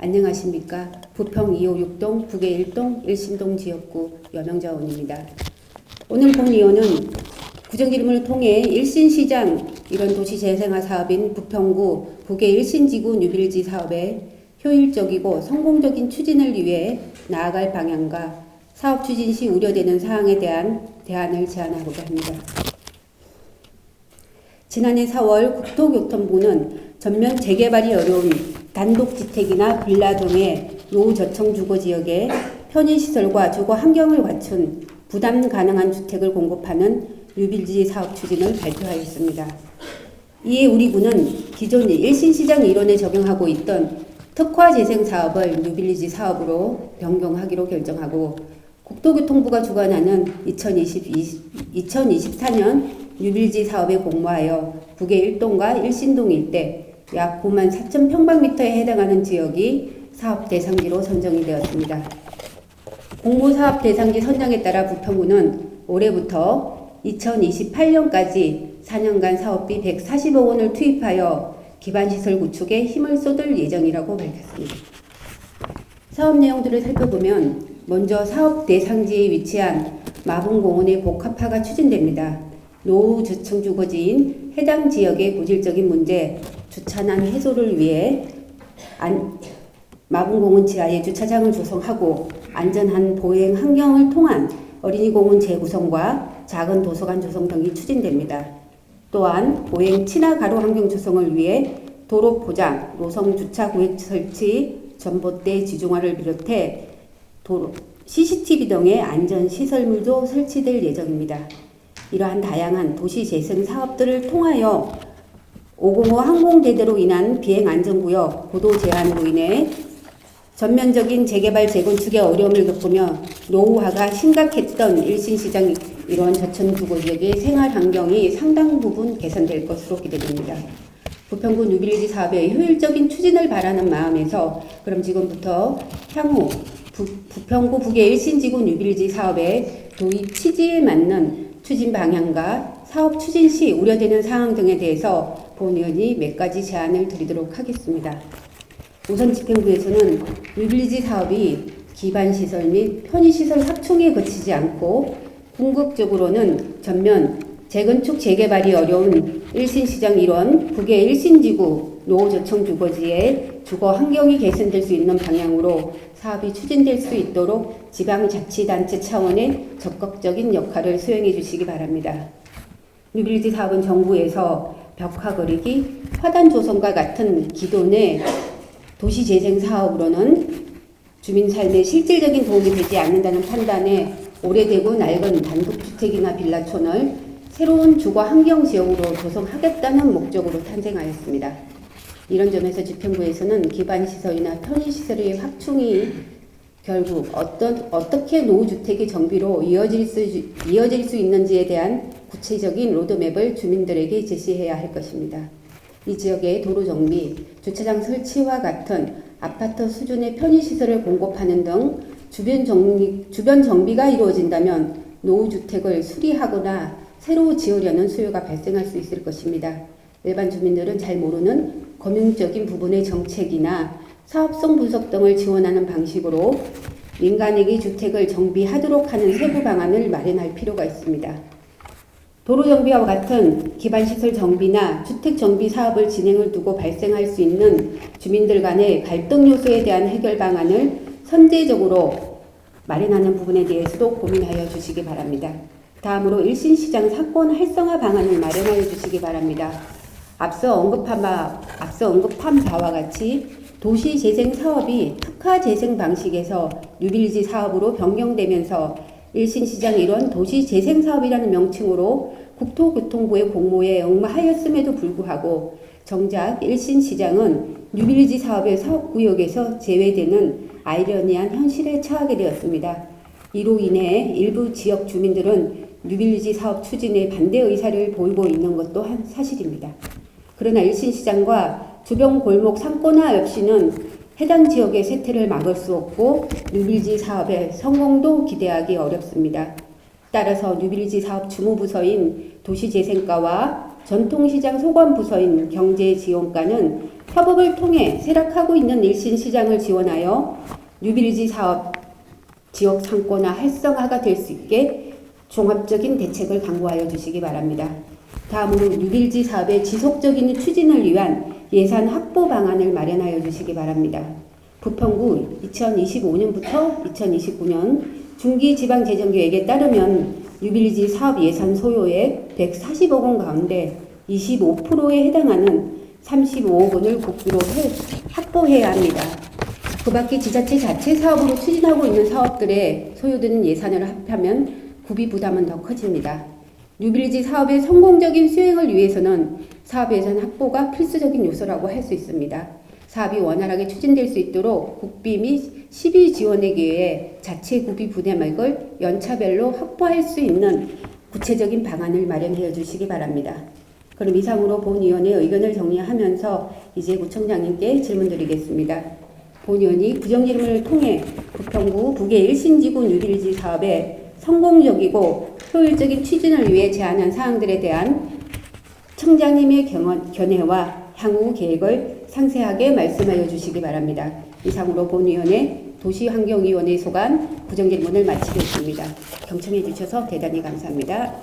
안녕하십니까. 부평 256동, 북의 1동, 일신동 지역구 여명자원입니다. 오늘 본의원은 구정기름을 통해 일신시장 이런 도시재생화 사업인 부평구 북의 일신지구 뉴빌지 사업의 효율적이고 성공적인 추진을 위해 나아갈 방향과 사업 추진 시 우려되는 사항에 대한 대안을 제안하고자 합니다. 지난해 4월 국토교통부는 전면 재개발이 어려운 단독주택이나 빌라 등의 노후저층 주거지역에 편의시설과 주거 환경을 갖춘 부담 가능한 주택을 공급하는 뉴빌지 사업 추진을 발표하였습니다. 이에 우리 군은 기존 일신시장 일원에 적용하고 있던 특화재생 사업을 뉴빌리지 사업으로 변경하기로 결정하고 국토교통부가 주관하는 2024년 뉴빌지 사업에 공모하여 북의 1동과 일신동 일대 약 9만 4천 평방미터에 해당하는 지역이 사업 대상지로 선정이 되었습니다. 공모 사업 대상지 선정에 따라 부평구는 올해부터 2028년까지 4년간 사업비 140억 원을 투입하여 기반시설 구축에 힘을 쏟을 예정이라고 밝혔습니다. 사업 내용들을 살펴보면 먼저 사업 대상지에 위치한 마분공원의 복합화가 추진됩니다. 노후저층 주거지인 해당 지역의 고질적인 문제, 주차난 해소를 위해 마분공원 지하에 주차장을 조성하고 안전한 보행 환경을 통한 어린이공원 재구성과 작은 도서관 조성 등이 추진됩니다. 또한 보행 친화 가로 환경 조성을 위해 도로 포장, 노선 주차 구획 설치, 전봇대 지중화를 비롯해 CCTV 등의 안전 시설물도 설치될 예정입니다. 이러한 다양한 도시 재생 사업들을 통하여 505 항공대대로 인한 비행 안전구역 고도 제한으로 인해 전면적인 재개발 재건축의 어려움을 겪으며 노후화가 심각했던 일신시장 이러한 저층 주거지역의 생활 환경이 상당 부분 개선될 것으로 기대됩니다. 부평구 뉴빌리지 사업의 효율적인 추진을 바라는 마음에서 그럼 지금부터 향후 부평구 북의 일신지구 뉴빌리지 사업의 도입 취지에 맞는 추진 방향과 사업 추진 시 우려되는 사항 등에 대해서 본의원이 몇 가지 제안을 드리도록 하겠습니다. 우선 집행부에서는 뉴빌리지 사업이 기반시설 및 편의시설 확충에 그치지 않고 궁극적으로는 전면 재건축 재개발이 어려운 일신시장 일원 북의 일신지구 노후저층 주거지의 주거 환경이 개선될 수 있는 방향으로 사업이 추진될 수 있도록 지방자치단체 차원의 적극적인 역할을 수행해 주시기 바랍니다. 뉴빌리지 사업은 정부에서 벽화 그리기, 화단 조성과 같은 기존의 도시재생 사업으로는 주민 삶에 실질적인 도움이 되지 않는다는 판단에 오래되고 낡은 단독주택이나 빌라촌을 새로운 주거 환경 지역으로 조성하겠다는 목적으로 탄생하였습니다. 이런 점에서 집행부에서는 기반시설이나 편의시설의 확충이 결국 어떻게 노후주택의 정비로 이어질 수 있는지에 대한 구체적인 로드맵을 주민들에게 제시해야 할 것입니다. 이 지역의 도로 정비, 주차장 설치와 같은 아파트 수준의 편의시설을 공급하는 등 주변 정비가 이루어진다면 노후주택을 수리하거나 새로 지으려는 수요가 발생할 수 있을 것입니다. 일반 주민들은 잘 모르는 금융적인 부분의 정책이나 사업성 분석 등을 지원하는 방식으로 민간에게 주택을 정비하도록 하는 세부 방안을 마련할 필요가 있습니다. 도로 정비와 같은 기반시설 정비나 주택 정비 사업을 진행을 두고 발생할 수 있는 주민들 간의 갈등 요소에 대한 해결 방안을 선제적으로 마련하는 부분에 대해서도 고민하여 주시기 바랍니다. 다음으로 일신시장 사건 활성화 방안을 마련하여 주시기 바랍니다. 앞서 언급한 바와 같이 도시재생 사업이 특화재생 방식에서 뉴빌리지 사업으로 변경되면서 일신시장 일원 도시재생 사업이라는 명칭으로 국토교통부의 공모에 응모하였음에도 불구하고 정작 일신시장은 뉴빌리지 사업의 사업구역에서 제외되는 아이러니한 현실에 처하게 되었습니다. 이로 인해 일부 지역 주민들은 뉴빌리지 사업 추진에 반대 의사를 보이고 있는 것도 사실입니다. 그러나 일신시장과 주변 골목 상권화 없이는 해당 지역의 쇠퇴를 막을 수 없고 뉴빌리지 사업의 성공도 기대하기 어렵습니다. 따라서 뉴빌리지 사업 주무부서인 도시재생과와 전통시장 소관부서인 경제지원과는 협업을 통해 쇠락하고 있는 일신시장을 지원하여 뉴빌지 사업 지역 상권화 활성화가 될 수 있게 종합적인 대책을 강구하여 주시기 바랍니다. 다음으로 뉴빌지 사업의 지속적인 추진을 위한 예산 확보 방안을 마련하여 주시기 바랍니다. 부평구 2025년부터 2029년 중기지방재정계획에 따르면 뉴빌지 사업 예산 소요액 140억 원 가운데 25%에 해당하는 35억 원을 국비로 확보해야 합니다. 그 밖에 지자체 자체 사업으로 추진하고 있는 사업들에 소요되는 예산을 합하면 구비 부담은 더 커집니다. 뉴빌지 사업의 성공적인 수행을 위해서는 사업 예산 확보가 필수적인 요소라고 할 수 있습니다. 사업이 원활하게 추진될 수 있도록 국비 및 시비 지원액 외에 자체 구비 부담액을 연차별로 확보할 수 있는 구체적인 방안을 마련해 주시기 바랍니다. 그럼 이상으로 본위원회 의견을 정리하면서 이제 구청장님께 질문드리겠습니다. 본위원이 구정질문을 통해 부평구 북의 일신지구 뉴빌지 사업의 성공적이고 효율적인 추진을 위해 제안한 사항들에 대한 청장님의 견해와 향후 계획을 상세하게 말씀하여 주시기 바랍니다. 이상으로 본위원회 도시환경위원회 소관 구정질문을 마치겠습니다. 경청해 주셔서 대단히 감사합니다.